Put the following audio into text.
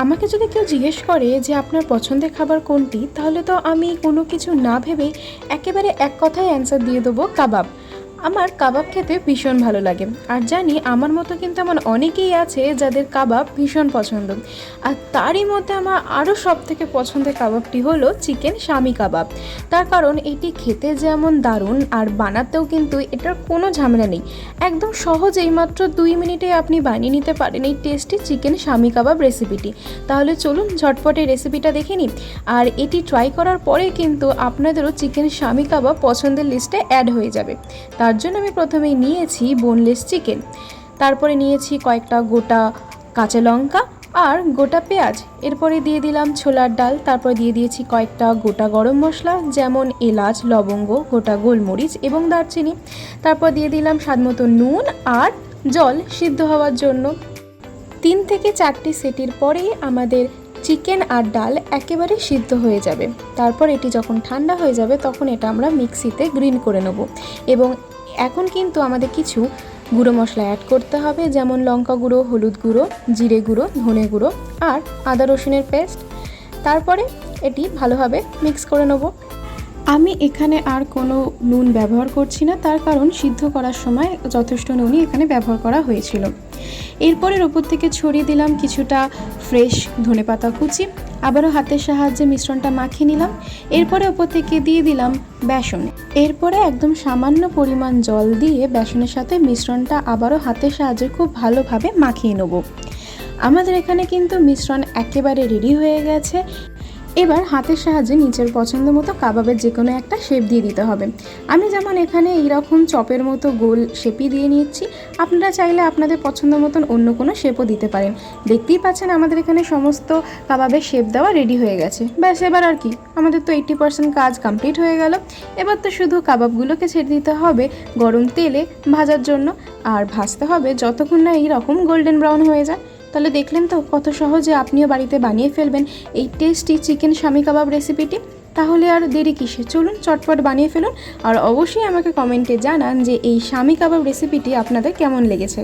আমাকে যদি কেউ জিজ্ঞেস করে যে আপনার পছন্দের খাবার কোনটি, তাহলে তো আমি কোনো কিছু না ভেবে একেবারে এক কথায় অ্যান্সার দিয়ে দেবো কাবাব। আমার কাবাব খেতে ভীষণ ভালো লাগে, আর জানি আমার মতো কিন্তু এমন অনেকেই আছে যাদের কাবাব ভীষণ পছন্দ। আর তারই মধ্যে আমার আরও সবথেকে পছন্দের কাবাবটি হলো চিকেন শামি কাবাব। তার কারণ এটি খেতে যেমন দারুণ, আর বানাতেও কিন্তু এটার কোনো ঝামেলা নেই। একদম সহজেই মাত্র 2 মিনিটে আপনি বানিয়ে নিতে পারেন এই টেস্টি চিকেন শামি কাবাব রেসিপিটি। তাহলে চলুন ঝটপট এই রেসিপিটা দেখে নিই। আর এটি ট্রাই করার পরে কিন্তু আপনাদেরও চিকেন শামি কাবাব পছন্দের লিস্টে অ্যাড হয়ে যাবে। তার জন্য আমি প্রথমেই নিয়েছি বোনলেস চিকেন, তারপরে নিয়েছি কয়েকটা গোটা কাঁচা লঙ্কা আর গোটা পেঁয়াজ, এরপরে দিয়ে দিলাম ছোলার ডাল, তারপর দিয়ে দিয়েছি কয়েকটা গোটা গরম মশলা যেমন এলাচ, লবঙ্গ, গোটা গোলমরিচ এবং দারচিনি, তারপর দিয়ে দিলাম স্বাদমতো নুন আর জল সিদ্ধ হওয়ার জন্য। 3 থেকে 4টি সিটির পরেই আমাদের চিকেন আর ডাল একেবারে সিদ্ধ হয়ে যাবে। তারপর এটি যখন ঠান্ডা হয়ে যাবে তখন এটা আমরা মিক্সিতে গ্রিন্ড করে নেব। এবং এখন কিন্তু আমাদের কিছু গুঁড়ো মশলা অ্যাড করতে হবে, যেমন লঙ্কা গুঁড়ো, হলুদ গুঁড়ো, জিরে গুঁড়ো, ধনে গুঁড়ো আর আদা রসুনের পেস্ট। তারপরে এটি ভালোভাবে মিক্স করে নেব। আমি এখানে আর কোনো নুন ব্যবহার করছি না, তার কারণ সিদ্ধ করার সময় যথেষ্ট নুনই এখানে ব্যবহার করা হয়েছিল। এরপরের ওপর থেকে ছড়িয়ে দিলাম কিছুটা ফ্রেশ ধনেপাতা কুচি, আবারও হাতের সাহায্যে মিশ্রণটা মাখিয়ে নিলাম। এরপরে ওপর থেকে দিয়ে দিলাম বেসন। এরপরে একদম সামান্য পরিমাণ জল দিয়ে বেসনের সাথে মিশ্রণটা আবারও হাতের সাহায্যে খুব ভালোভাবে মাখিয়ে নেব। আমাদের এখানে কিন্তু মিশ্রণ একেবারে রেডি হয়ে গেছে। এবার হাতের সাহায্যে নিচের পছন্দ মতো কাবাবের যে কোনো একটা শেপ দিয়ে দিতে হবে। আমি যেমন এখানে এইরকম চপের মতো গোল শেপই দিয়ে নিচ্ছি, আপনারা চাইলে আপনাদের পছন্দ মতন অন্য কোনো শেপও দিতে পারেন। দেখতেই পাচ্ছেন আমাদের এখানে সমস্ত কাবাবের শেপ দেওয়া রেডি হয়ে গেছে। ব্যাস এবার আর কি, আমাদের তো 80% কাজ কমপ্লিট হয়ে গেল। এবার তো শুধু কাবাবগুলোকে ছেড়ে দিতে হবে গরম তেলে ভাজার জন্য, আর ভাজতে হবে যতক্ষণ না এইরকম গোল্ডেন ব্রাউন হয়ে যায়। তাহলে দেখলেন তো কত সহজে আপনিও বাড়িতে বানিয়ে ফেলবেন এই টেস্টি চিকেন শামি কাবাব রেসিপিটি। তাহলে আর দেরি কিসে, চলুন চটপট বানিয়ে ফেলুন। আর অবশ্যই আমাকে কমেন্টে জানান যে এই শামি কাবাব রেসিপিটি আপনাদের কেমন লেগেছে।